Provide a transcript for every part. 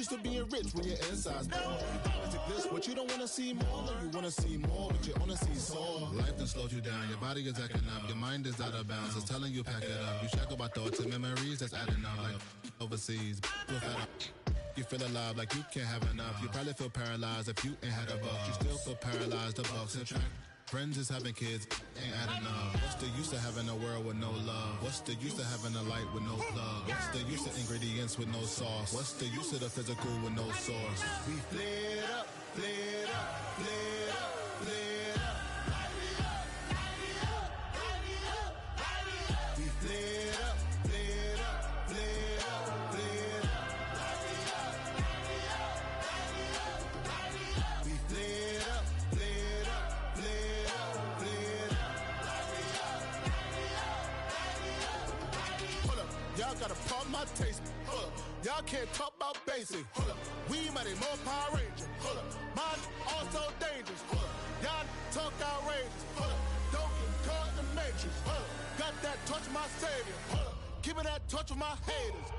used to being rich when your inside's poor. This, what you don't want to see more, you want to see more, but you want to see sore. Life done slowed you down, your body is acting up, your mind is out of bounds, it's telling you pack it up. You shackle by thoughts and memories that's adding up, like overseas, you feel alive like you can't have enough. You probably feel paralyzed if you ain't had a buck. You still feel paralyzed, the bucks and track. Friends is having kids, ain't adding up. What's the use of having a world with no love? What's the use of having a light with no plug? What's the use of ingredients with no sauce? What's the use of the physical with no source? We flared up, flared up, flared up, flared up. We flared up, flared up, flared up, flared up. We flared up, flared up, flared up, flared up. Hold up, y'all got a problem, my taste. Hold up, y'all can't talk about basic. Hold up, we mighty more Power Ranger. Hold up, mine also dangerous. Hold up, y'all talk outrageous. Hold up, don't get caught in the matrix. Hold up, got that touch of my savior. Hold up, give me that touch of my haters.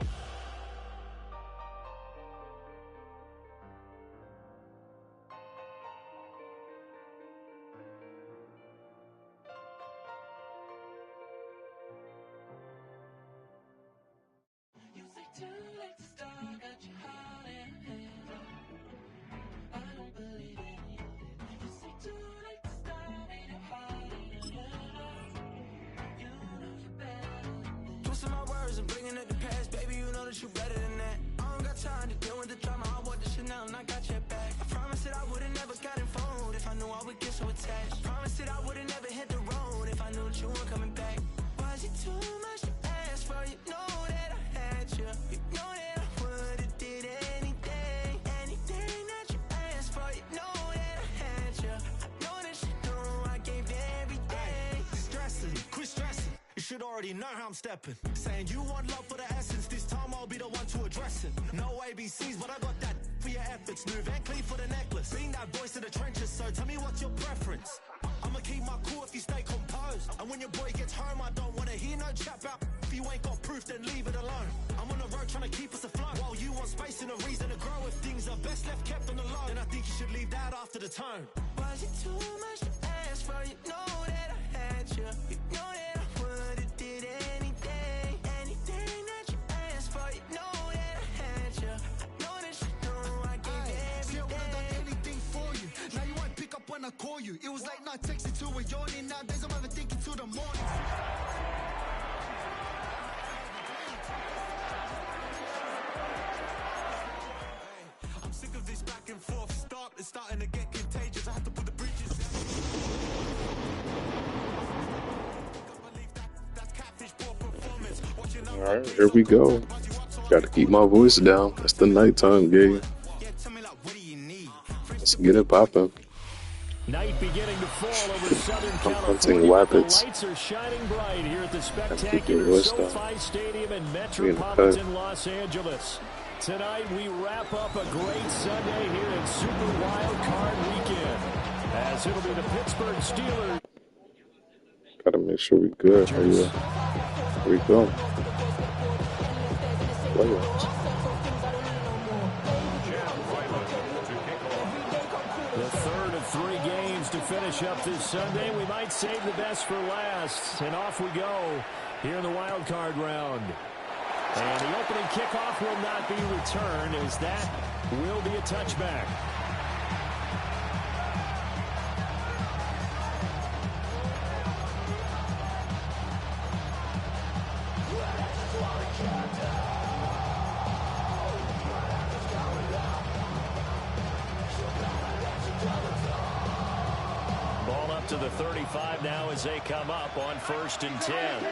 Twisting my words and bringing it to pass, baby, you know that you better than that. I don't got time to deal with the drama, I want the shit now and I got your back. I promised that I would've never gotten phone if I knew I would get so attached. I promised that I would've never hit the road if I knew that you weren't coming back. Was it too much to ask for? You know that I had you. You know that I would've did anything, anything that you asked for. You know that I had you. I know that you know I gave everything. Stressing, quit stressing. You should already know how I'm stepping. Saying you want love for the essence, this time I'll be the one to address it. No ABCs, but I got that for your efforts. New Van Cleef for the necklace. Being that voice in the trenches, so tell me what's your preference. I'ma keep my cool if you stay composed. And when your boy gets home, I don't wanna hear no chat about if you ain't got proof, then leave it alone. I'm on the road trying to keep us afloat, while you want space and a reason to grow. If things are best left kept on the low, then I think you should leave that after the tone. Was it too much to ask for? You know that I had you. You know that I would've did anything, anything that you asked for. You know that I had you. I know that you know I gave everything. See, I would've done anything for you. Now you won't pick up when I call you. It was late night texting till we're yawning. Nowadays I'm overthinking till the morning. I'm sick of this back and forth. It's starting to get contagious. I have to put the bridges down. Alright, here we go. Gotta keep my voice down. It's the nighttime game. Let's get it poppin'. Night beginning to fall over Southern hunting California. rabbits. The lights are shining bright here at the keep your spectacular voice down. SoFi Stadium in metropolitan Los Angeles. Tonight we wrap up a great Sunday here in Super Wildcard Weekend, as it'll be the Pittsburgh Steelers. Gotta make sure we good. Oh yeah. Here we go. Playoffs. The third of 3 games to finish up this Sunday. We might save the best for last. And off we go here in the wild card round. And the opening kickoff will not be returned, as that will be a touchback. Ball up to the 35 now as they come up on 1st and 10.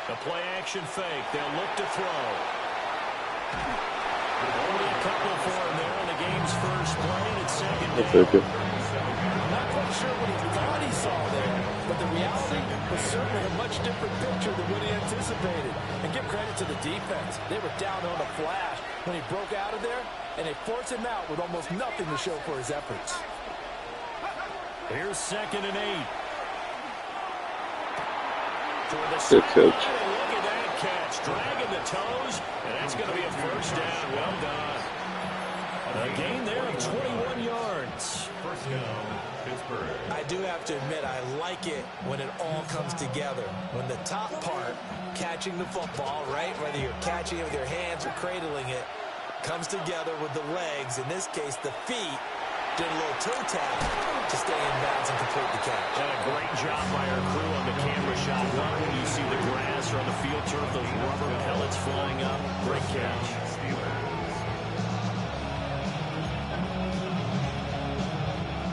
The play action fake. They'll look to throw. Only a couple for him there on the game's first play, and it's second down. I'm not quite sure what he thought he saw there, but the reality was certainly a much different picture than what he anticipated. And give credit to the defense. They were down on the flash when he broke out of there, and they forced him out with almost nothing to show for his efforts. Here's 2nd and 8. Good catch. Look at that catch, dragging the toes, and that's going to be a first down. Well done. A gain there of 21 yards. First down, Pittsburgh. I do have to admit, I like it when it all comes together. When the top part, catching the football, right, whether you're catching it with your hands or cradling it, comes together with the legs, in this case the feet, did a little toe tap to stay in bounds and complete the catch. And a great job by our crew on the camera shot. Love when you see the grass or on the field turf, those rubber pellets flying up. Great catch.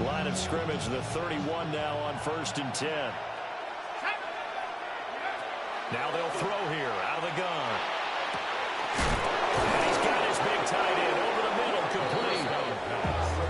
Line of scrimmage, the 31 now on 1st and 10. Now they'll throw here out of the gun. And he's got his big tight end over the middle, complete.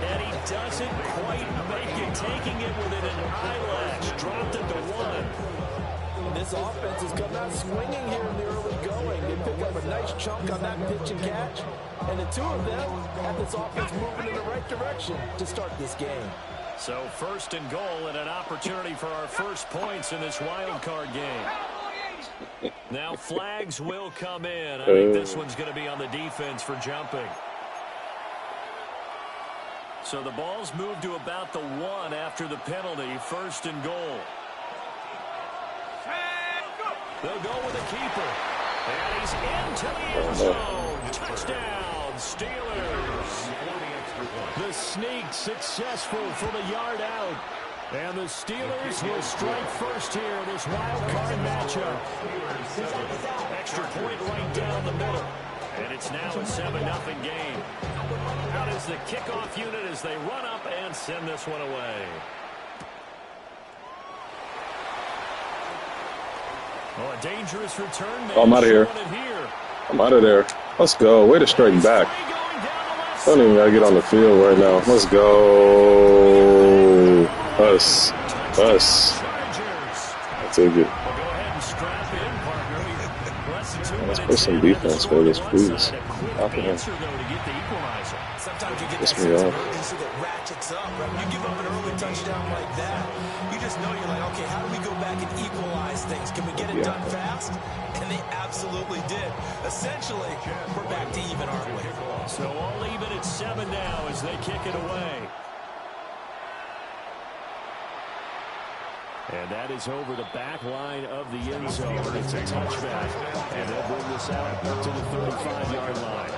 And he doesn't quite make it, taking it within an eyelash. Dropped it to 1. And this offense has come out swinging here in the early going. They pick up a nice chunk on that pitch and catch. And the two of them have this offense moving in the right direction to start this game. So 1st and goal and an opportunity for our first points in this wild card game. Now flags will come in. I think this one's going to be on the defense for jumping. So the ball's moved to about the 1 after the penalty. 1st and goal. They'll go with the keeper. And he's into the end zone. Touchdown, Steelers. The sneak successful for the yard out. And the Steelers will strike first here in this wild card matchup. Extra point right down the middle. And it's now a 7-0 game. Out is the kickoff unit as they run up and send this one away. Oh, a dangerous return. Oh, I'm out of here. I'm out of there. Let's go. Way to strike back. Don't even gotta get on the field right now. Let's go. Us. I'll take it. Let's put some defense for this, please. Sometimes you get that sense of urgency that ratchets up, right? When you give up an early touchdown like that, you just know you're like, okay, how do we go back and equalize things? Can we get it done fast? And they absolutely did. Essentially, we're back to even, aren't we? So all even at 7 now as they kick it away. And that is over the back line of the end zone. It's a touchback. And they'll bring this out to the 35-yard line.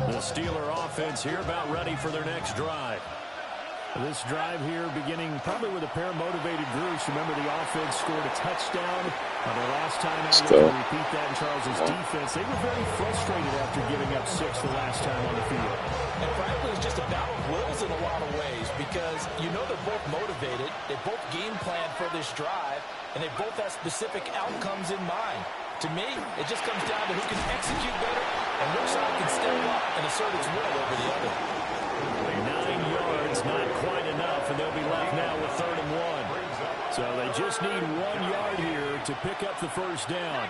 The Steeler offense here about ready for their next drive. This drive here beginning probably with a pair of motivated groups. Remember, the offense scored a touchdown on their last time out. We'll repeat that in Charles's defense. They were very frustrated after giving up 6 the last time on the field. And frankly, it's just a battle of wills in a lot of ways because you know they're both motivated. They both game plan for this drive, and they both have specific outcomes in mind. To me, it just comes down to who can execute better and which side can step up and assert its will over the other. 9 yards, not quite enough, and they'll be left now with 3rd and 1. So they just need 1 yard here to pick up the first down.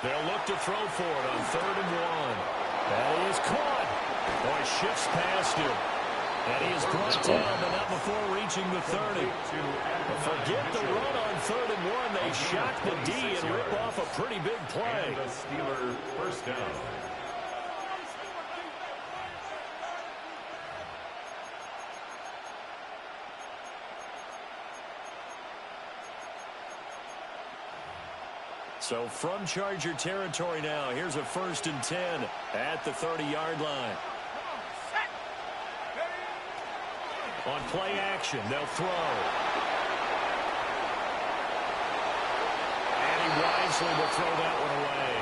They'll look to throw for it on 3rd and 1. That is caught. Boy, shifts past him. And he is brought down, but not before reaching the 30. But forget the run on 3rd and 1. They shock the D and rip off a pretty big play. And the Steelers first down. So from Charger territory now, here's a 1st and 10 at the 30-yard line. On play action, they'll throw. And he wisely will throw that one away.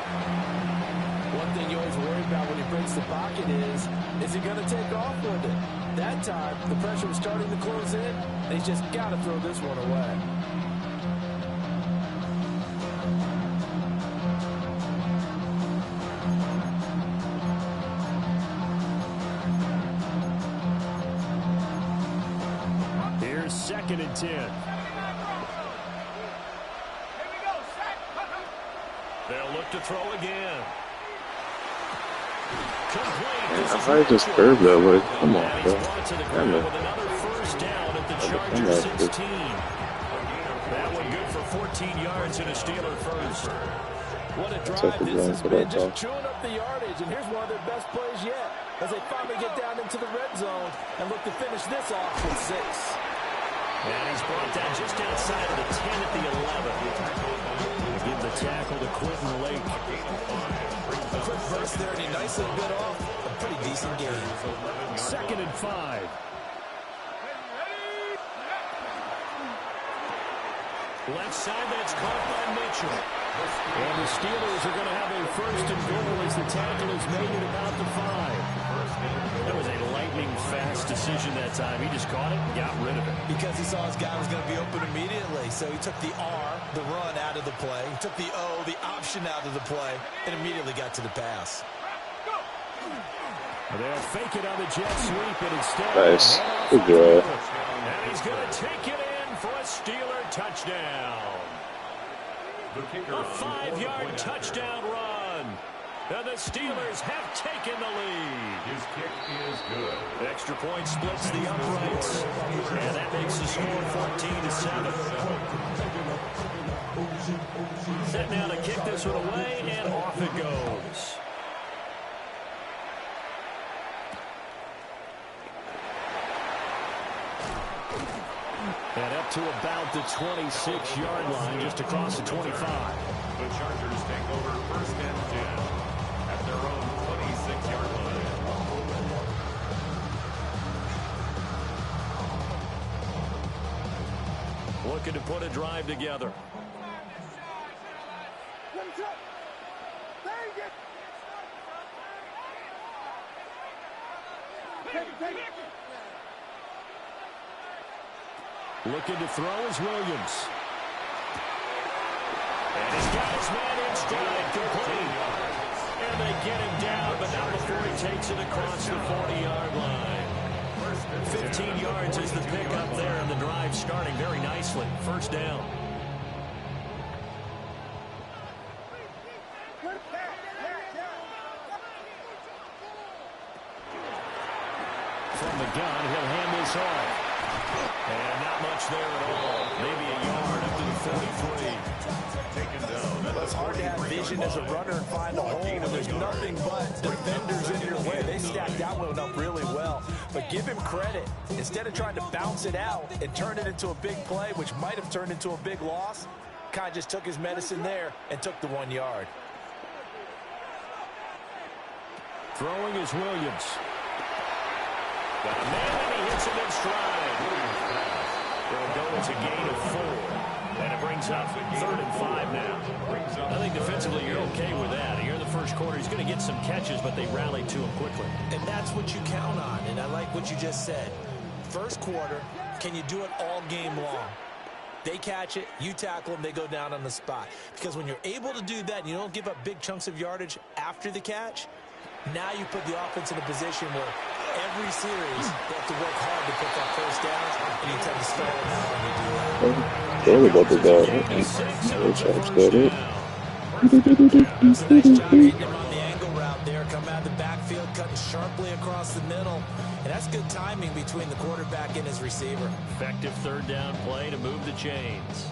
One thing you always worry about when he breaks the pocket is he going to take off with it? That time, the pressure was starting to close in, and he's just got to throw this one away. Here's 2nd and 10. They'll look to throw again. I might just curve that way. Come on, bro. Damn it. With another first down at the Chargers 16. That one good for 14 yards and a Steeler first. What a drive this has been, just chewing up the yardage. And here's one of their best plays yet as they finally get down into the red zone and look to finish this off with 6. And he's brought down just outside of the 10 at the 11. Give the tackle to Quentin Lake. A quick burst there, and he nicely bit off a pretty decent game. 2nd and 5. Left side, that's caught by Mitchell. And the Steelers are going to have a 1st and goal as the tackle is made at about the 5. That was a lightning-fast decision that time. He just caught it and got rid of it. Because he saw his guy was going to be open immediately. So he took the R, the run, out of the play. He took the O, the option, out of the play, and immediately got to the pass. They'll fake it on the jet sweep, and instead... Nice. Good drive. And he's going to take it in for a Steeler touchdown. A 5-yard touchdown run. And the Steelers have taken the lead. His kick is good. Extra point splits the uprights. And that makes the score 14-7. Set now to kick this one away, and off it goes. And up to about the 26-yard line, just across the 25. The Chargers take over 1st and 10 at their own 26-yard line. Looking to put a drive together. Looking to throw is Williams. And he's got his man in stride, complete. And they get him down, but not before he takes it across the 40-yard line. 15 yards is the pickup there, and the drive starting very nicely. 1st down. From the gun, he'll hand this off. And not much there at all. Maybe a yard up to the 43. Taken down. It's hard to have vision as a runner and find a hole when there's nothing but defenders in your way. They stacked that one up really well. But give him credit. Instead of trying to bounce it out and turn it into a big play, which might have turned into a big loss, Kai just took his medicine there and took the 1 yard. Throwing is Williams. Got a man, and he hits him in stride. It'll go as a gain of 4. And it brings up 3rd and 5 now. I think defensively you're okay with that. Here in the first quarter, he's going to get some catches, but they rallied to him quickly. And that's what you count on, and I like what you just said. First quarter, can you do it all game long? They catch it, you tackle them, they go down on the spot. Because when you're able to do that and you don't give up big chunks of yardage after the catch, now you put the offense in a position where every series they have to work hard to pick up first downs, and you tend to stall them out when you do that. Sorry about the dog. Nice job hitting him on the angle route there. Come out of the backfield, cutting sharply across the middle. And that's good timing between the quarterback and his receiver. Effective 3rd down play to move the chains.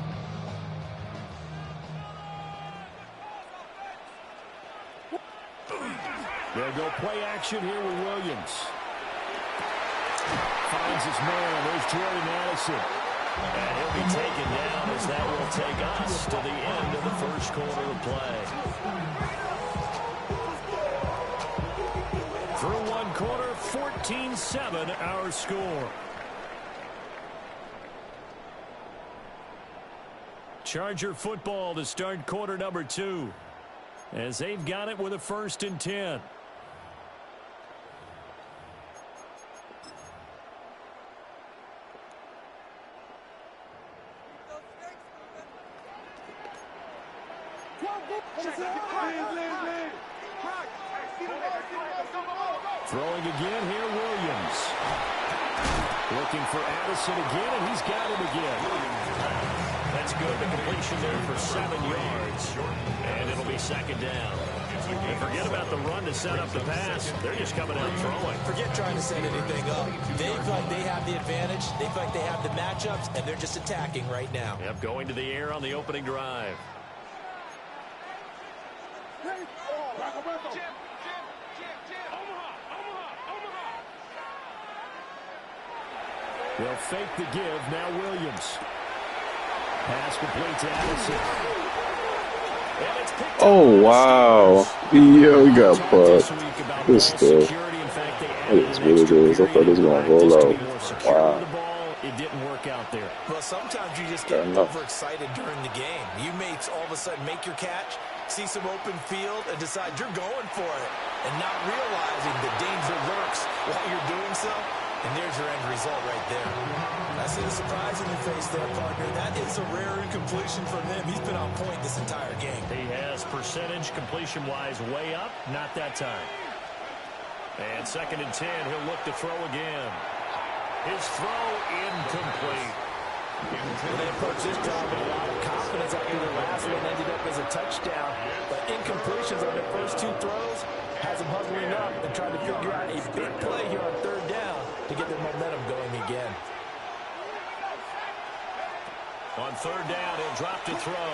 They'll go play action here with Williams. Finds his man. There's Jordan Addison. And he'll be taken down as that will take us to the end of the first quarter of play. Through 1 quarter, 14-7 our score. Charger football to start quarter number 2. As they've got it with a 1st and 10. Throwing again here, Williams. Looking for Addison again, and he's got him again. That's good. The completion there for 7 yards. And it'll be second down. And forget about the run to set up the pass. They're just coming out throwing. Forget trying to set anything up. They feel like they have the advantage. They feel like they have the matchups, and they're just attacking right now. Yep, going to the air on the opening drive. They'll fake the give. Now Williams. Pass complete to Addison. Oh, wow. Yo, we got bucked. Good stuff. That is really good. I thought it was going to roll out. Wow. It didn't work out there. Well, sometimes you just get overexcited during the game. You may all of a sudden make your catch, see some open field, and decide you're going for it, and not realizing the danger lurks while you're doing so. And there's your end result right there. I see the surprise in your face there, partner. That is a rare incompletion from him. He's been on point this entire game. He has percentage completion-wise way up. Not that time. And 2nd and 10. He'll look to throw again. His throw incomplete. They approached this drive with a lot of confidence after the last one ended up as a touchdown. But incompletions on their first 2 throws has them huddling up and trying to figure out a big play here on 3rd down to get their momentum going again. On 3rd down, he'll drop to throw.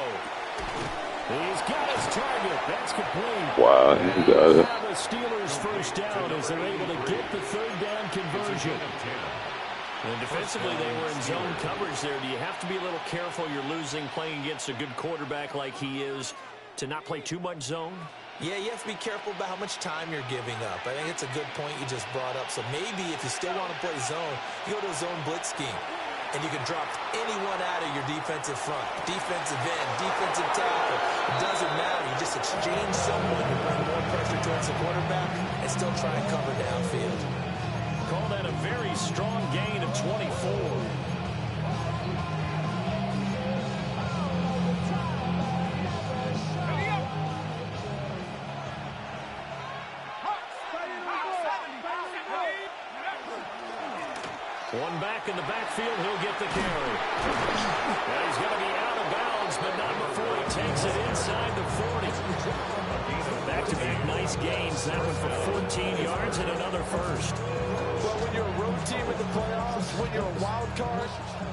He's got his target. That's complete. Wow, he got it. Now the Steelers' first down as they're able to get the 3rd down conversion. And defensively, they were in zone coverage there. Do you have to be a little careful? You're losing playing against a good quarterback like he is to not play too much zone? Yeah, you have to be careful about how much time you're giving up. I think it's a good point you just brought up. So maybe if you still want to play zone, you go to a zone blitz scheme. And you can drop anyone out of your defensive front. Defensive end, defensive tackle. It doesn't matter. You just exchange someone to bring more pressure towards the quarterback and still try and cover downfield. Call that a very strong gain of 24. One back in the backfield, he'll get the carry. Now he's going to be out of bounds, but not before he takes it inside the 40. Back-to-back nice gains. That one for 14 yards and another first. Well, when you're a road team in the playoffs, when you're a wild card,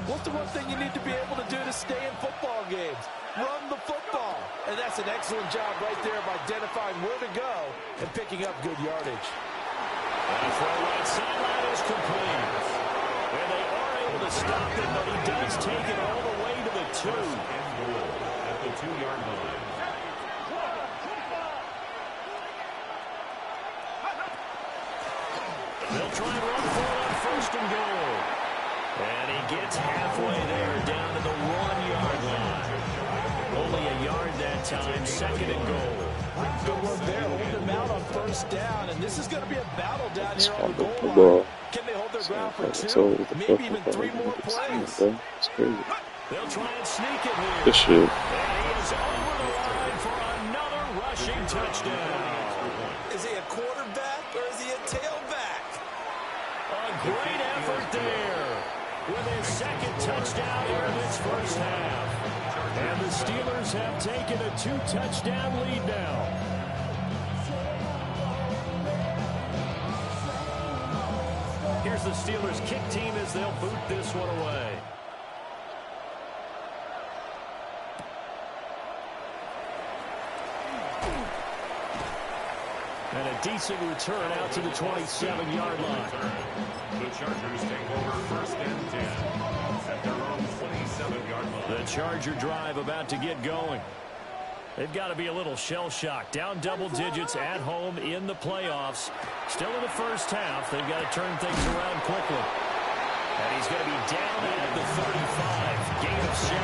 what's the one thing you need to be able to do to stay in football games? Run the football. And that's an excellent job right there of identifying where to go and picking up good yardage. And a throw right sideline is complete. And they are able to stop it, but he does take it all the way to the 2. At the 2-yard line. They'll try and run for it on 1st and goal. And he gets halfway there, down to the 1-yard line. Only a yard that time, 2nd and goal. Good work there, holding them out on 1st down, and this is going to be a battle down here on the goal line. Can they hold their ground for 2, maybe even 3 more plays? It's crazy. They'll try and sneak it here. Good shit. And he is over the line for another rushing touchdown. Is he a quarterback or is he a tailback? A great effort there with his 2nd touchdown here in this first half. And the Steelers have taken a 2-touchdown lead now. Here's the Steelers kick team as they'll boot this one away. And a decent return out to the 27-yard line. The Chargers take over 1st and 10 at their own 27-yard line. The Charger drive about to get going. They've got to be a little shell-shocked. Down double digits at home in the playoffs. Still in the first half. They've got to turn things around quickly. And he's going to be down at the 35. Gain of 7.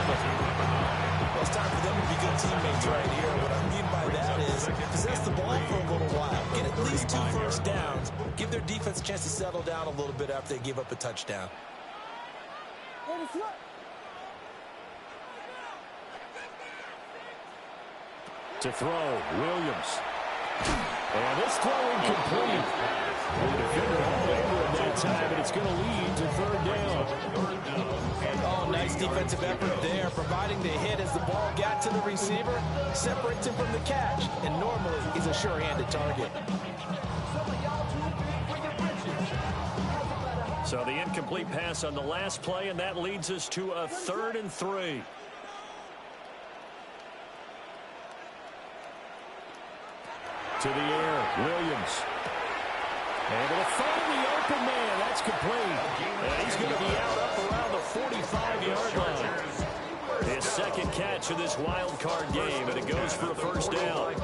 Well, it's time for them to be good teammates right here. What I mean by that is possess the ball for a little while. Get at least 2 first downs. Give their defense a chance to settle down a little bit after they give up a touchdown. To throw, Williams. And this throw incomplete. The defender all over him that time, and it's going to lead to third down. Oh, nice defensive effort there, providing the hit as the ball got to the receiver, separates him from the catch, and normally he's a sure-handed target. So the incomplete pass on the last play, and that leads us to a 3rd and 3. To the air, Williams. Able to find the open man. That's complete. And he's going to be out up around the 45-yard line. His second catch of this wild card game, and it goes for a first down.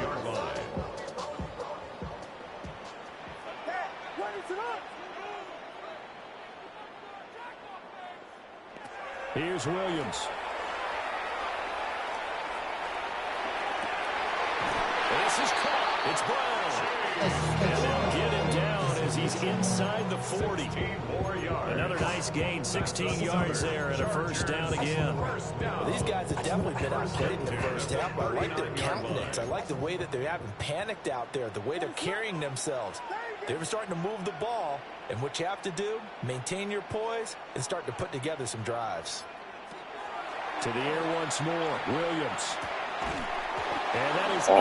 Here's Williams. This is caught. It's Brown. And they'll get him down as he's inside the 40. Another nice gain, 16 yards there, and a first down again. Well, these guys have definitely been outplayed in the first half. I like their countenance. I like the way that they haven't panicked out there, the way they're carrying themselves. They're starting to move the ball, and what you have to do, maintain your poise and start to put together some drives. To the air once more, Williams. And that is the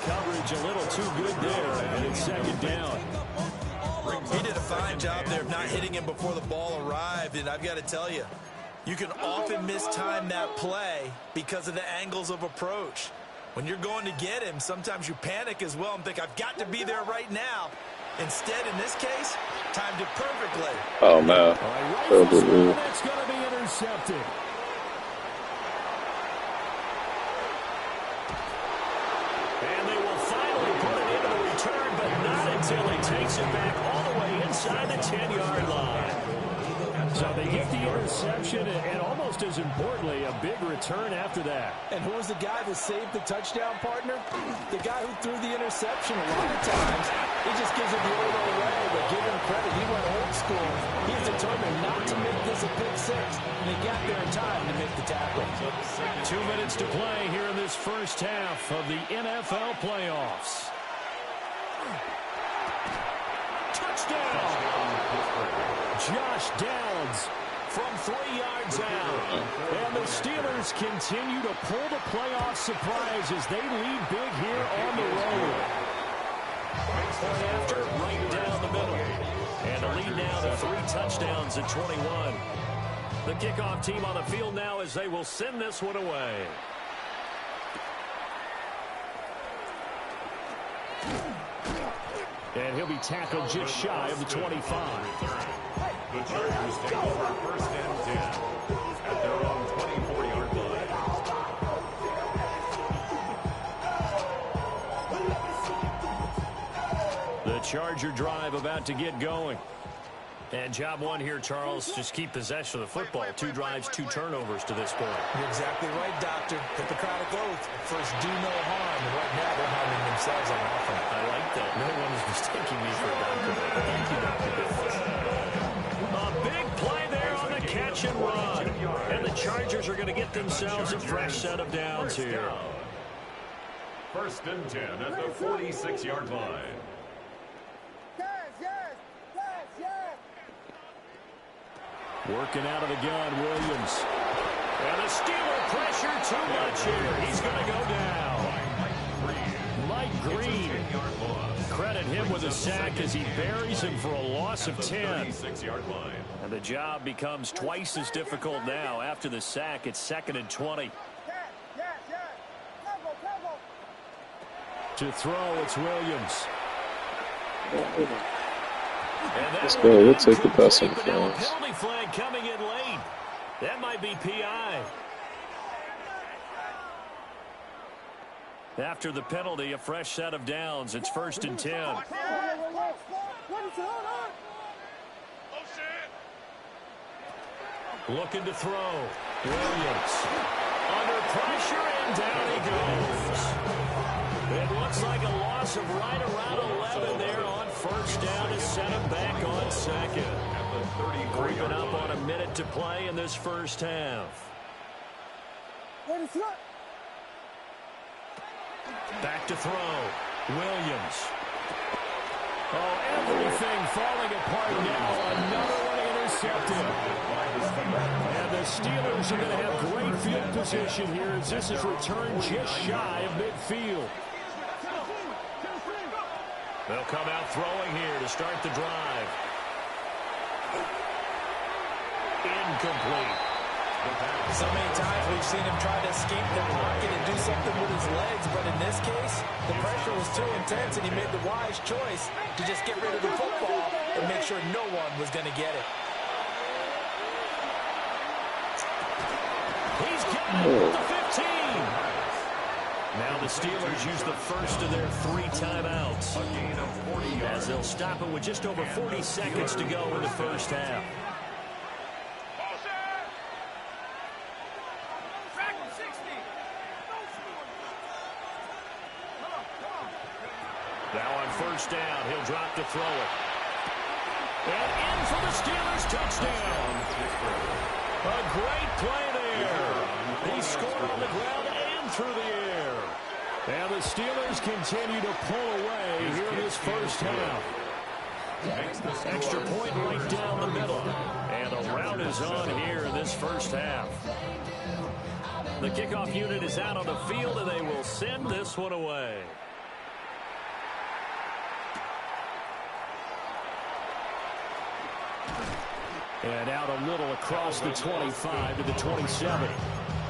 coverage a little too good there, and it's second down. He did a fine job there of not hitting him before the ball arrived, and I've got to tell you, you can often mistime that play because of the angles of approach. When you're going to get him, sometimes you panic as well and think, I've got to be there right now. Instead, in this case, timed it perfectly. Oh, man. That's going to be intercepted. And they will finally put it into the return, but not until he takes it back all the way inside the 10-yard line. So they get the interception, and almost as importantly, a big return after that. And who was the guy that saved the touchdown, partner? The guy who threw the interception. A lot of times, he just gives it the old way, but give him credit. He went old school. He's determined not to make this a pick six, and he got there in time to make the tackle. 2 minutes to play here in this first half of the NFL playoffs. Touchdown! Josh Downs from 3 yards out. And the Steelers continue to pull the playoff surprise as they lead big here on the road. Point after, right down the middle. And the lead now to 3 touchdowns at 21. The kickoff team on the field now as they will send this one away. And he'll be tackled just shy of the 25. The Chargers take over 1st and 10 at their own 24-yard line. The Charger drive about to get going. And job one here, Charles, just keep possession of the football. 2 drives, 2 turnovers to this point. You're exactly right, Doctor. Hippocratic oath. First, do no harm. And right now, they're harming themselves on offense. I like that. No one is mistaking me for a doctor. Thank you, Dr. Bill. A big play there on the catch and run. And the Chargers are going to get themselves a fresh set of downs here. 1st and 10 at the 46-yard line. Working out of the gun, Williams. And the Steeler pressure too much here. He's going to go down. Mike Green. Credit him with a sack as he buries him for a loss of 10. And the job becomes twice as difficult now. After the sack, it's 2nd and 20. To throw, it's Williams. Let's go. We'll take the passing downs. Penalty flag coming in late. That might be PI. After the penalty, a fresh set of downs. It's 1st and 10. Looking to throw. Williams. Under pressure, and down he goes. It looks like a loss of right around 11 there on 1st down to set him back on 2nd. Creeping up on a minute to play in this first half. Back to throw. Williams. Oh, everything falling apart now. Another one intercepted. And the Steelers are going to have great field position here as this is returned just shy of midfield. They'll come out throwing here to start the drive. Incomplete. So many times we've seen him try to escape the pocket and do something with his legs, but in this case, the pressure was too intense and he made the wise choice to just get rid of the football and make sure no one was going to get it. He's got it at the 15. Now the Steelers use the first of their 3 timeouts. A gain of 40 yards. As they'll stop it with just over 40 seconds to go in the first half. Now on first down, he'll drop to throw it. And in for the Steelers touchdown. A great play there. He scored on the ground and through the air. And the Steelers continue to pull away here in this first half. Extra point right down the middle. And a rout is on here in this first half. The kickoff unit is out on the field, and they will send this one away. And out a little across the 25 to the 27.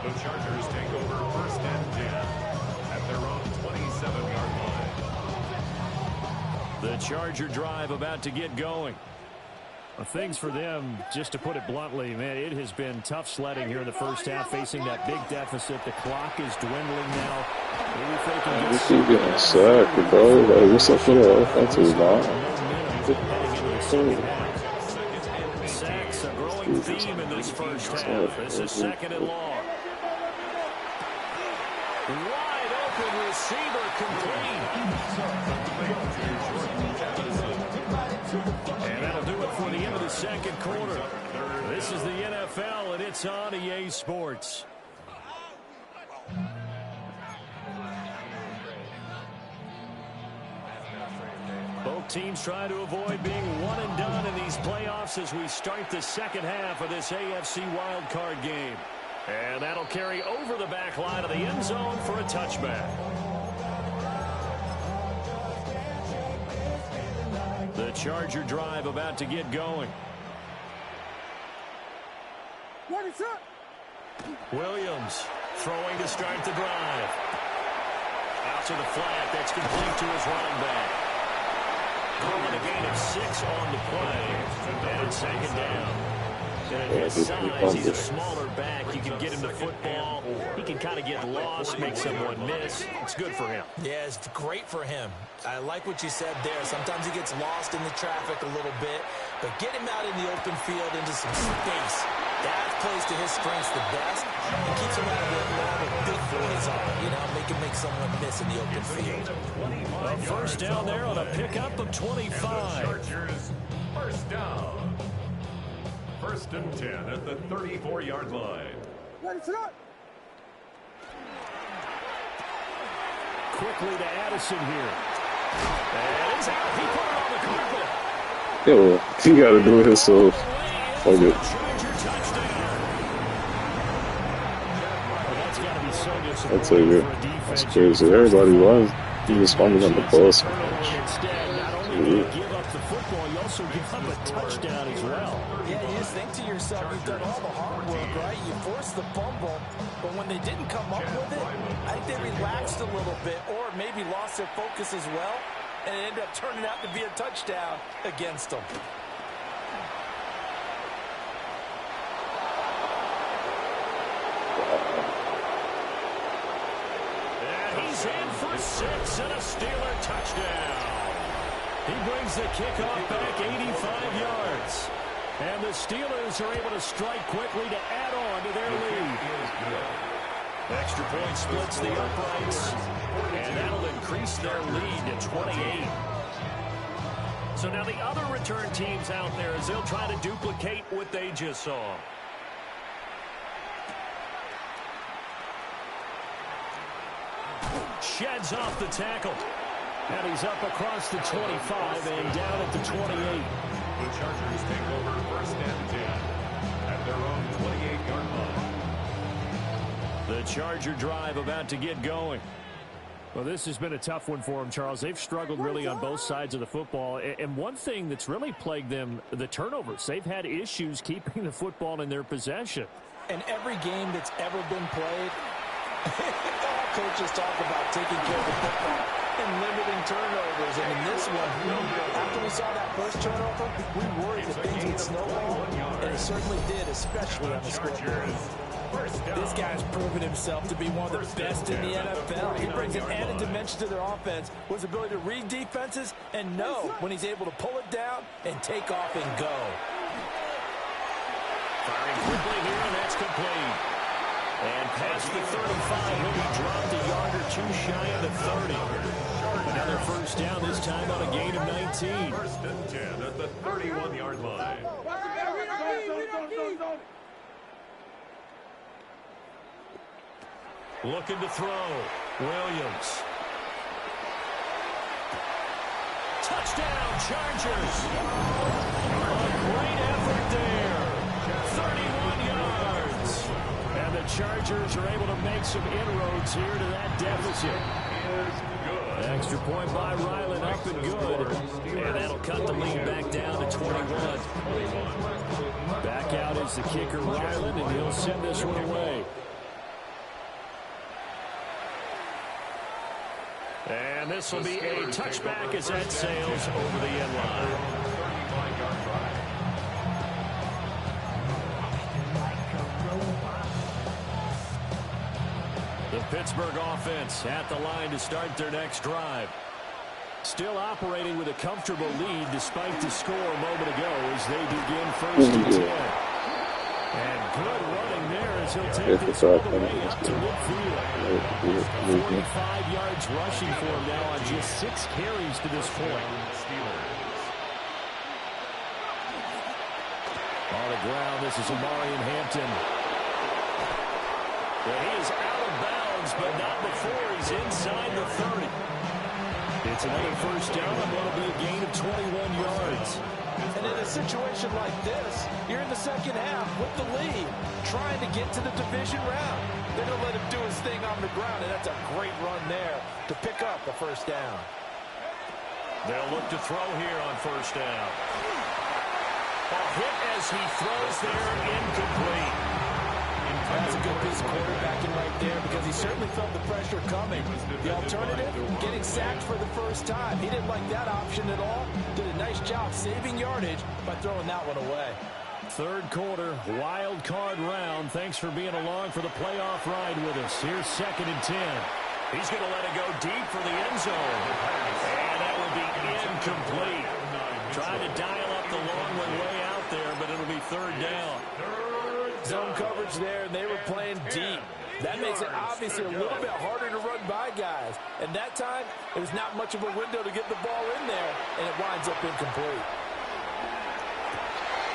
The Chargers take over first and 10 at their own 27-yard line. The Charger drive about to get going. Well, things for them, just to put it bluntly, man, it has been tough sledding here in the first half, facing that big deficit. The clock is dwindling now. Maybe if they can We keep getting sacked, bro. Like, what's up with the offensive line? Sacks a growing theme in this first half. This is second and long. Wide open receiver complete. And that'll do it for the end of the second quarter. This is the NFL, and it's on EA Sports. Both teams try to avoid being one and done in these playoffs as we start the second half of this AFC Wildcard game. And that'll carry over the back line of the end zone for a touchback. The Charger drive about to get going. Williams throwing to start the drive. Out to the flat. That's complete to his running back. Calling a gain of 6 on the play. And it's second down. And at his size, he's a smaller back. You can get him the football. He can kind of get lost, make someone miss. It's good for him. Yeah, it's great for him. I like what you said there. Sometimes he gets lost in the traffic a little bit, but get him out in the open field into some space. That plays to his strengths the best and keeps him out of the where the big boys are. You know, make someone miss in the open field. A first down there on a pickup of 25. Chargers first down. First and 10 at the 34-yard line. Quickly to Addison here. And he's out. He put it on the carpet. Yo, he got to do it himself. Fuck it. I tell you, that's crazy. Everybody was. He was fumbling on the bus. Not only did you give up the football, you also give up a touchdown as well. Yeah, you just think to yourself, you've done all the hard work, right? You forced the fumble, but when they didn't come up with it, I think they relaxed a little bit or maybe lost their focus as well, and it ended up turning out to be a touchdown against them. And he's in for 6 and a Steeler touchdown. He brings the kickoff back 85 yards. And the Steelers are able to strike quickly to add on to their lead. Extra point splits the uprights. And that'll increase their lead to 28. So now the other return teams out there as they'll try to duplicate what they just saw. Sheds off the tackle. And he's up across the 25 and down at the 28. The Chargers take over 1st and 10 at their own 28-yard line. The Charger drive about to get going. Well, this has been a tough one for them, Charles. They've struggled really on both sides of the football. And one thing that's really plagued them, the turnovers. They've had issues keeping the football in their possession. And every game that's ever been played, all coaches talk about taking care of the football and limiting turnovers. And in this one, after we saw that first turnover, we worried that things would snowball. And it certainly did, especially on the scoreboard. This guy's proven himself to be one of the best in the NFL. He brings an added dimension to their offense with his ability to read defenses and know when he's able to pull it down and take off and go. Firing quickly here, and that's complete. And past the 35, he'll be dropped a yard or two shy of the 30. Another first down, this time on a gain of 19. 1st and 10 at the 31-yard line. Looking to throw. Williams. Touchdown, Chargers. A great effort there. 31 yards. And the Chargers are able to make some inroads here to that deficit. Extra point by Ryland, up and good. And that'll cut the lead back down to 21. Back out is the kicker, Ryland, and he'll send this one away. And this will be a touchback as that sails over the end line. The Pittsburgh offense at the line to start their next drive. Still operating with a comfortable lead despite the score a moment ago as they begin 1st and 10. And good running there as he'll take this all the way up to midfield. 45 yards rushing for him now on just 6 carries to this point. On the ground, this is Amari in Hampton. Well, he is out of bounds, but not before he's inside the 30. It's another first down, and that'll be a gain of 21 yards. And in a situation like this, you're in the second half with the lead, trying to get to the division round. They're going to let him do his thing on the ground, and that's a great run there to pick up the first down. They'll look to throw here on first down. A hit as he throws there, incomplete. That's a good piece of quarterbacking right there because he certainly felt the pressure coming. The alternative, getting sacked for the first time. He didn't like that option at all. Did a nice job saving yardage by throwing that one away. Third quarter, wild card round. Thanks for being along for the playoff ride with us. Here's 2nd and 10. He's going to let it go deep for the end zone. And that will be incomplete. Trying to dial up the long one way out there, but it'll be 3rd down. Zone coverage there, and they were playing deep. That makes it obviously a little bit harder to run by guys. And that time, it was not much of a window to get the ball in there, and it winds up incomplete.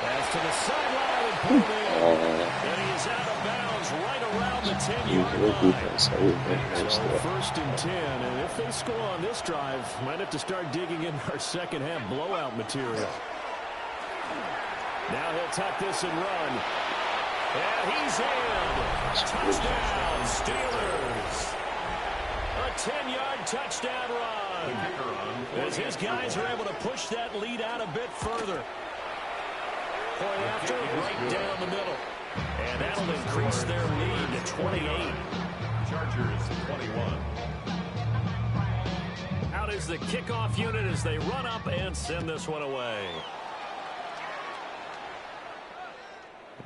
Pass to the sideline and pulled in. And he is out of bounds right around the 10-yard line. So 1st and 10, and if they score on this drive, might have to start digging in our second half blowout material. Now he'll tuck this and run. And he's in. Touchdown, Steelers. A 10-yard touchdown run. As his guys are able to push that lead out a bit further. Point after, right down the middle. And that'll increase their lead to 28. Chargers 21. Out is the kickoff unit as they run up and send this one away.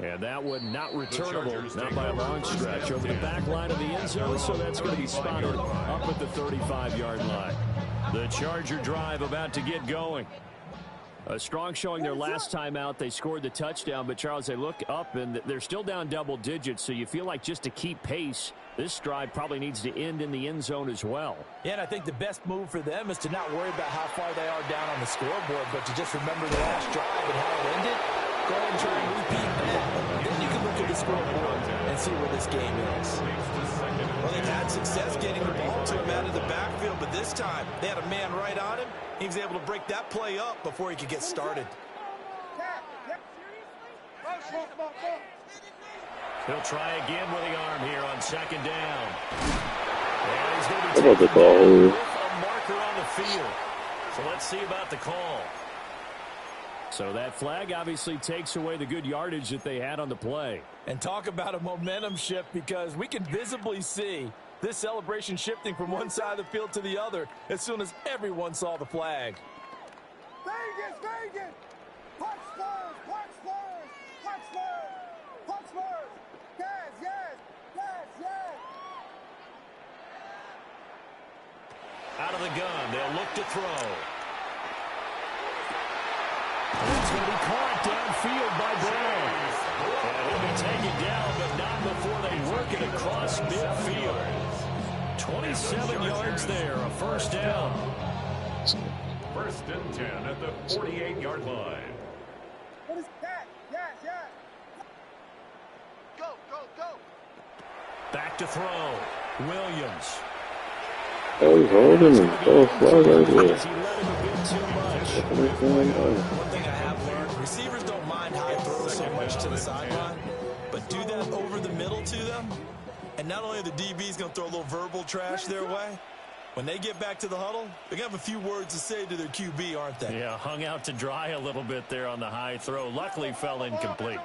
And that one not returnable, not by a long stretch, over the back line of the end zone, so that's going to be spotted up at the 35-yard line. The Charger drive about to get going. A strong showing their last time out. They scored the touchdown, but, Charles, they look up, and they're still down double digits, so you feel like just to keep pace, this drive probably needs to end in the end zone as well. Yeah, and I think the best move for them is to not worry about how far they are down on the scoreboard, but to just remember the last drive and how it ended. Go ahead and try and repeat that. Then you can look at the scoreboard and see where this game is. Well, they've had success getting the ball to him out of the backfield, but this time they had a man right on him. He was able to break that play up before he could get started. He'll try again with the arm here on second down. And he's going to be How about the taken down call? with a marker on the field. So let's see about the call. So that flag obviously takes away the good yardage that they had on the play. And talk about a momentum shift, because we can visibly see this celebration shifting from one side of the field to the other as soon as everyone saw the flag. Vegas, Vegas! Punch Spurs, punch Spurs, punch Spurs, punch Spurs! Yes, yes, yes, yes! Out of the gun, they'll look to throw. It's going to be caught downfield by Brown. And he'll be taken down, but not before they work it across midfield. 27 yards there, a first down. First and 10 at the 48-yard line. What is that? Yes, yes! Go, go, go! Back to throw. Williams. Oh, he's holding him. Oh, flag right there. He let him a bit too much. One thing I have learned, receivers don't mind high throws so much to the sideline, but do that over the middle to them, and not only are the DBs going to throw a little verbal trash their way, when they get back to the huddle, they're going to have a few words to say to their QB, aren't they? Yeah, hung out to dry a little bit there on the high throw. Luckily fell incomplete.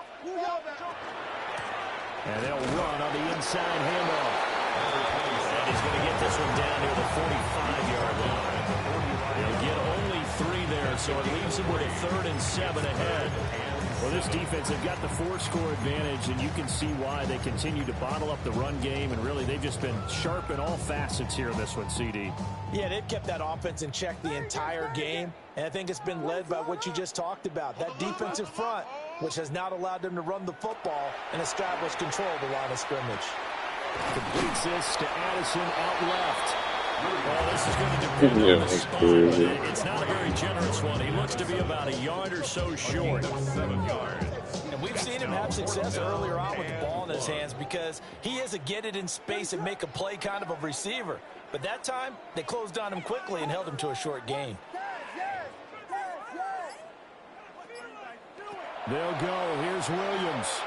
And they'll run on the inside handoff. And he's going to get this one down near the 45-yard line. They'll get only 3 there, so it leaves them with a 3rd and 7 ahead. Well, this defense, they've got the 4-score advantage, and you can see why they continue to bottle up the run game, and really they've just been sharp in all facets here in this one, CD. Yeah, they've kept that offense in check the entire game, and I think it's been led by what you just talked about, that defensive front, which has not allowed them to run the football and establish control of the line of scrimmage. Completes this to Addison out left. Well, this is going to depend on the spot. It's not a very generous one. He looks to be about a yard or so short. 7 yards. And we've seen him have success earlier on with the ball in his hands because he is a get it in space and make a play kind of a receiver. But that time, they closed on him quickly and held him to a short gain. They'll go. Here's Williams.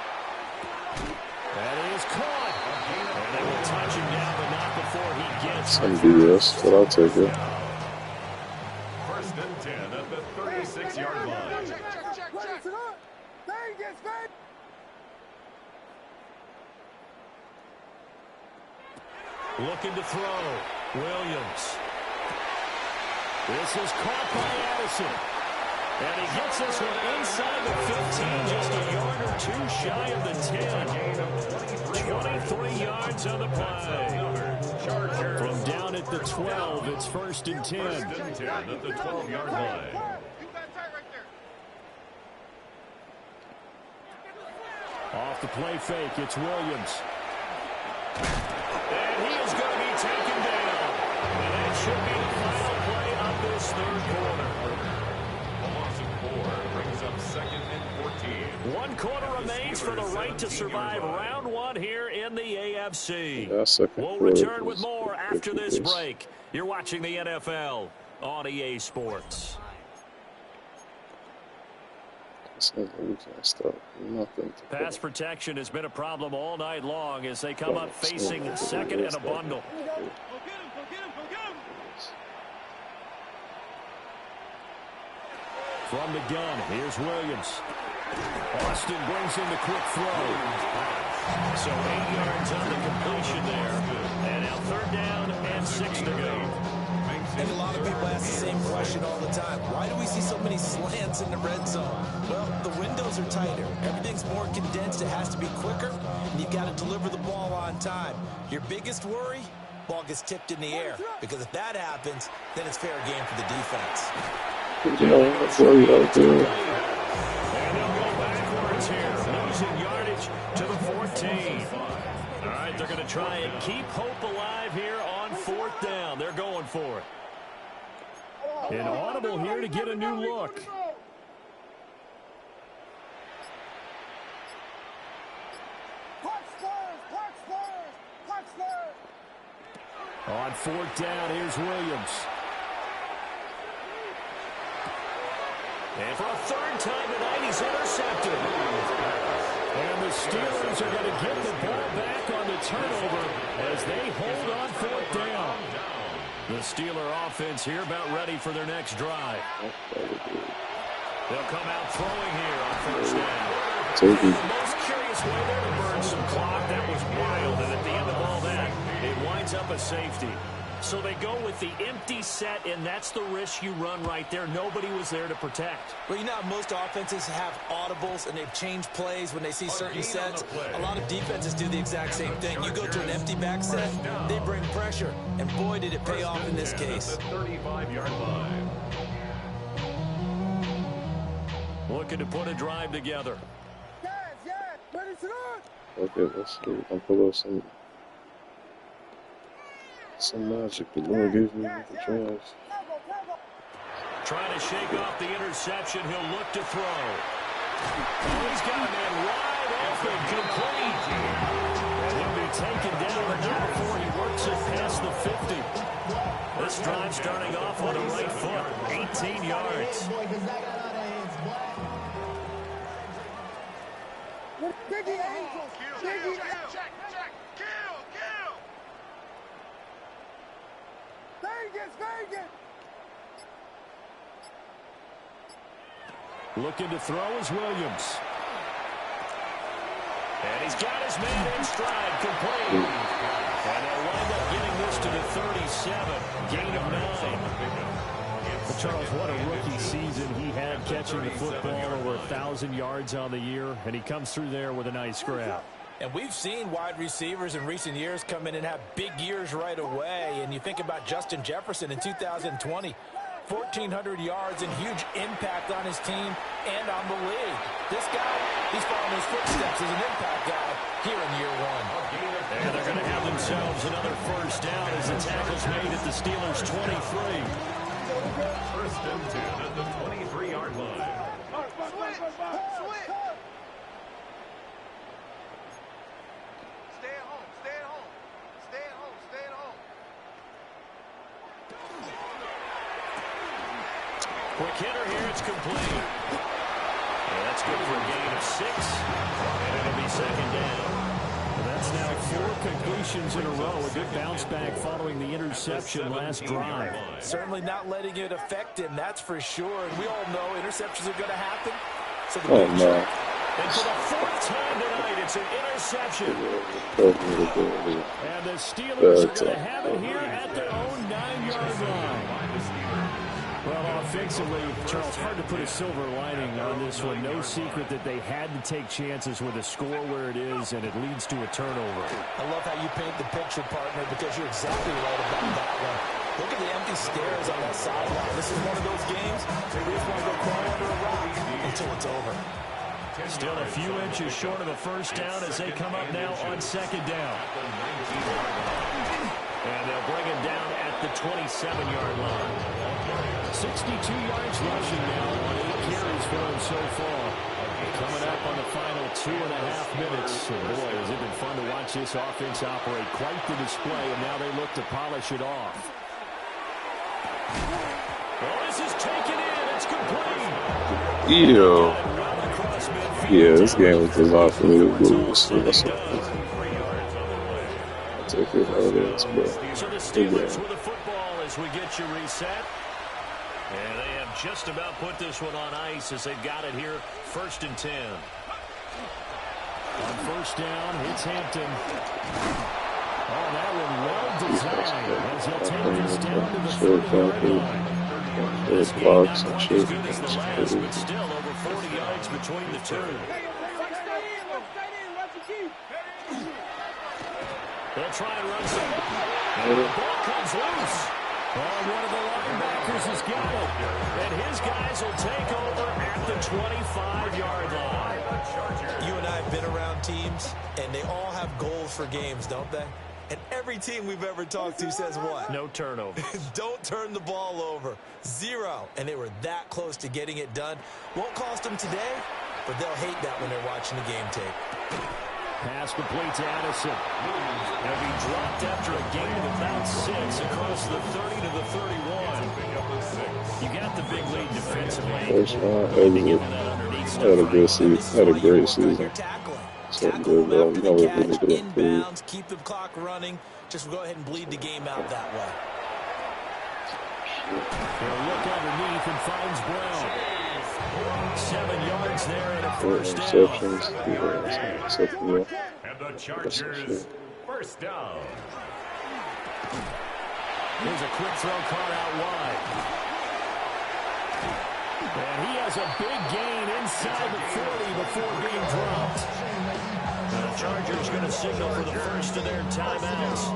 That is caught. And they will touch him down, but not before he gets Some BS, but I'll take it. First and 10 at the 36-yard line. Looking to throw. Williams. This is caught by Addison. And he gets this one inside the 15, just a yard or 2 shy of the 10. 23 yards on the play. From down at the 12, it's first and 10. First and 10 at the 12-yard line. Off the play fake, it's Williams. And he is going to be taken down. And that should be the final play of this third quarter. A loss of 4 brings up second and 14. 1 quarter remains for the right to survive round 1 here in the AFC. Yeah, We'll return with more after this break. You're watching the NFL on EA Sports. Pass protection has been a problem all night long as they come up facing second and a bundle. From the gun, here's Williams. Austin brings in the quick throw. So 8 yards on the completion there. And now 3rd down and 6 to go. And a lot of people ask the same question all the time. Why do we see so many slants in the red zone? Well, the windows are tighter. Everything's more condensed. It has to be quicker, and you've got to deliver the ball on time. Your biggest worry? Ball gets tipped in the air. Because if that happens, then it's fair game for the defense. And they'll go backwards here, losing yardage to the 14. All right, they're going to try and keep hope alive here on 4th down. They're going for it. An audible here to get a new look. On fourth down, here's Williams. And for a third time tonight, he's intercepted. And the Steelers are going to get the ball back on the turnover as they hold on fourth down. The Steeler offense here about ready for their next drive. They'll come out throwing here on first down. The most curious way there to burn some clock. That was wild. And at the end of all that, it winds up a safety. So they go with the empty set, and that's the risk you run right there. Nobody was there to protect. Well, you know how most offenses have audibles, and they've changed plays when they see certain sets. A lot of defenses do the exact same thing. You go to an empty back set, they bring pressure. And boy, did it pay off in this case. 35-yard line. Looking to put a drive together. Yes, yes. Ready to run. Okay, let's see. I'm pull up some magic. The Lord gave me with the drives. Trying to shake off the interception. He'll look to throw. Oh, he's got a man wide open, complete. And he'll be taken down again before he works it past the 50. This drive starting off on the right foot, 18 yards. Biggie Angels. Biggie check. Kill. Vegas. Looking to throw is Williams. And he's got his man in stride, complete. And they'll wind up getting this to the 37, gain of 9. But Charles, what a rookie season he had, catching the football over 1,000 yards on the year, and he comes through there with a nice grab. And we've seen wide receivers in recent years come in and have big years right away. And you think about Justin Jefferson in 2020, 1,400 yards and huge impact on his team and on the league. This guy, he's following his footsteps as an impact guy here in year one. And they're going to have themselves another first down as the tackle's made at the Steelers' 23. First and 10 at the 23-yard line. Quick hitter here, it's complete. And that's good for a gain of 6. And it'll be second down. And that's now 4 completions in a row. A good bounce back following the interception last drive. Certainly not letting it affect him, that's for sure. And we all know interceptions are going to happen. So the no. And for the 4th time tonight, it's an interception. And the Steelers are going to have it here at their own 9-yard line. Well, offensively, Charles, hard to put a silver lining on this one. No secret that they had to take chances with a score where it is, and it leads to a turnover. I love how you paint the picture, partner, because you're exactly right about that one. Look at the empty stairs on that sideline. This is one of those games where you just want to go crawl under a rock until it's over. Still a few inches short of a first down as they come up now on second down. And they'll bring it down at the 27-yard line. 62 yards rushing now on 8 carries for him so far. Coming up on the final 2.5 minutes. And boy, has it been fun to watch this offense operate. Quite the display, and now they look to polish it off. Well, this is taken in. It's complete. Yeah, this game was designed for me to lose. That's what I'll take it how it is, but so the Steelers with the football as we get you reset. And they have just about put this one on ice as they've got it here, 1st and 10. On first down, it's Hampton. Oh, that one well designed as he'll take this down to the 30-yard line. This game not quite as good as the last, but still over 40 yards between the two. They'll try and run some. And the ball comes loose. Oh, one of the linebackers has got it. And his guys will take over at the 25-yard line. You and I have been around teams, and they all have goals for games, don't they? And every team we've ever talked to says what? No turnovers. Don't turn the ball over. 0. And they were that close to getting it done. Won't cost them today, but they'll hate that when they're watching the game tape. Pass complete to Addison. He'll be dropped after a gain of about 6 across the 30 to the 31. You got the big lead defensively. Had a good season. Had a great season. So good, though. You know what we need to improve. Keep the clock running. Just go ahead and bleed the game out that way. He'll look underneath and finds Brown. 7 yards there and a first down. And the Chargers, first down. Here's a quick throw caught out wide. And he has a big gain inside the 40 before being dropped. The Chargers going to signal for the first of their timeouts,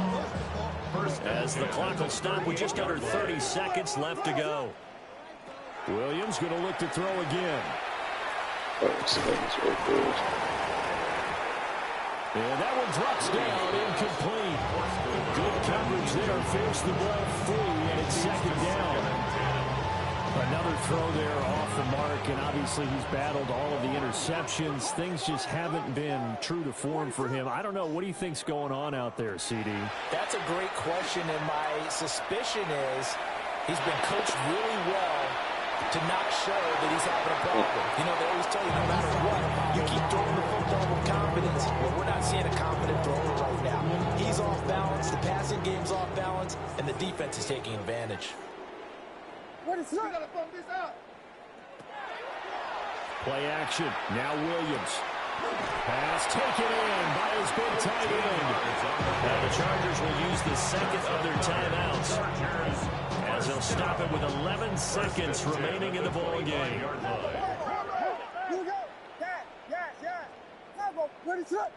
as the clock will stop with just under 30 seconds left to go. Williams going to look to throw again. And that one drops down, incomplete. Good coverage there, forced the ball free, and it's second down. Another throw there off the mark, and obviously he's battled all of the interceptions. Things just haven't been true to form for him. I don't know. What do you think's going on out there, CD? That's a great question, and my suspicion is he's been coached really well to not show that he's having a problem. You know, they always tell you no matter what, you keep throwing the football with confidence. Well, we're not seeing a confident thrower right now. He's off balance, the passing game's off balance, and the defense is taking advantage. What is that? Gotta bump this out. Play action. Now Williams. Pass taken in by his big tight end. Now the Chargers will use the second of their timeouts, as they'll stop it with 11 seconds remaining in the ball game. Here we go. Yes. What is that?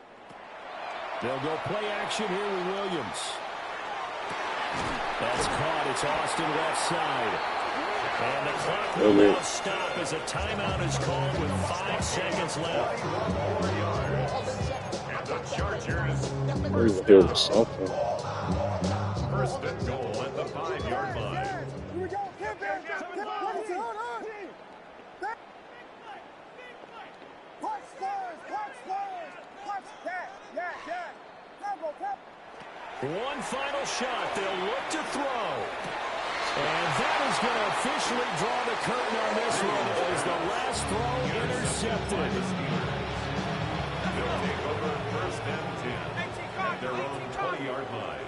They'll go play action here with Williams. That's caught. It's Austin left side. And the clock will now stop as a timeout is called with 5 seconds left. And the Chargers, first and goal at the 5-yard line. Here we go. What is it? Hold on. Punch Spurs. Yes. Tempo. One final shot. They'll look to throw. And that is going to officially draw the curtain on this one, as the last throw intercepted. They'll take over first and 10 at their own 20-yard line.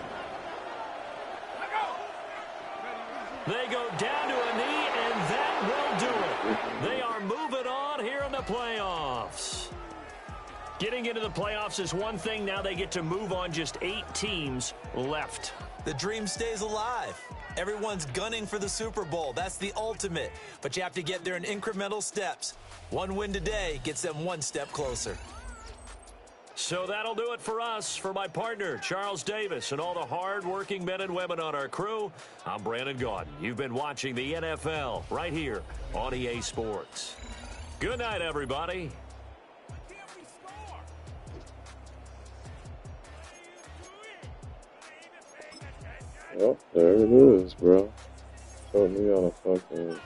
They go down to a knee, and that will do it. They are moving on here in the playoffs. Getting into the playoffs is one thing. Now they get to move on. Just 8 teams left. The dream stays alive. Everyone's gunning for the Super Bowl. That's the ultimate. But you have to get there in incremental steps. One win today gets them one step closer. So that'll do it for us. For my partner, Charles Davis, and all the hard-working men and women on our crew, I'm Brandon Gaudin. You've been watching the NFL right here on EA Sports. Good night, everybody. Well, there it is, bro. Showed me on a fucking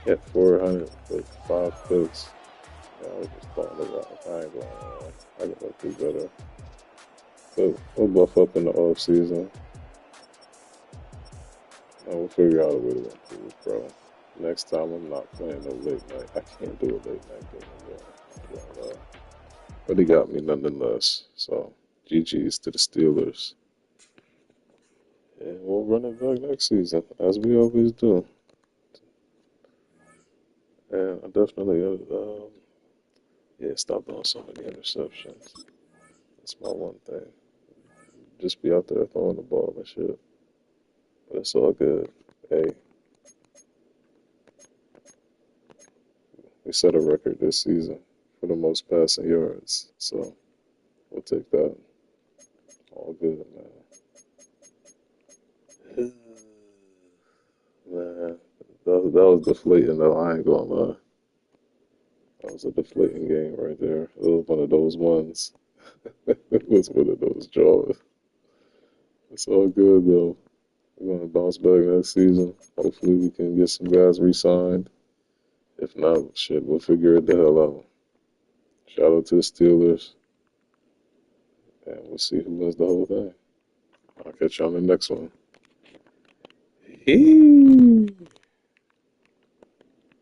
hit 400 with 5 picks. I was just throwing it out. I ain't going on. I gotta do better. So we'll buff up in the off season. And we'll figure out a way to improve, bro. Next time I'm not playing no late night. I can't do a late night game again. But he got me nonetheless. So GG's to the Steelers. And we'll run it back next season, as we always do. And I definitely, stop doing so many interceptions. That's my one thing. Just be out there throwing the ball and shit. But it's all good. Hey, we set a record this season for the most passing yards. So we'll take that. All good, man. Man, that was deflating, though. I ain't gonna lie. That was a deflating game right there. It was one of those ones. It was one of those jaws. It's all good, though. We're gonna bounce back next season. Hopefully, we can get some guys re-signed. If not, shit, we'll figure it the hell out. Shout out to the Steelers. And we'll see who wins the whole thing. I'll catch you on the next one. Hey.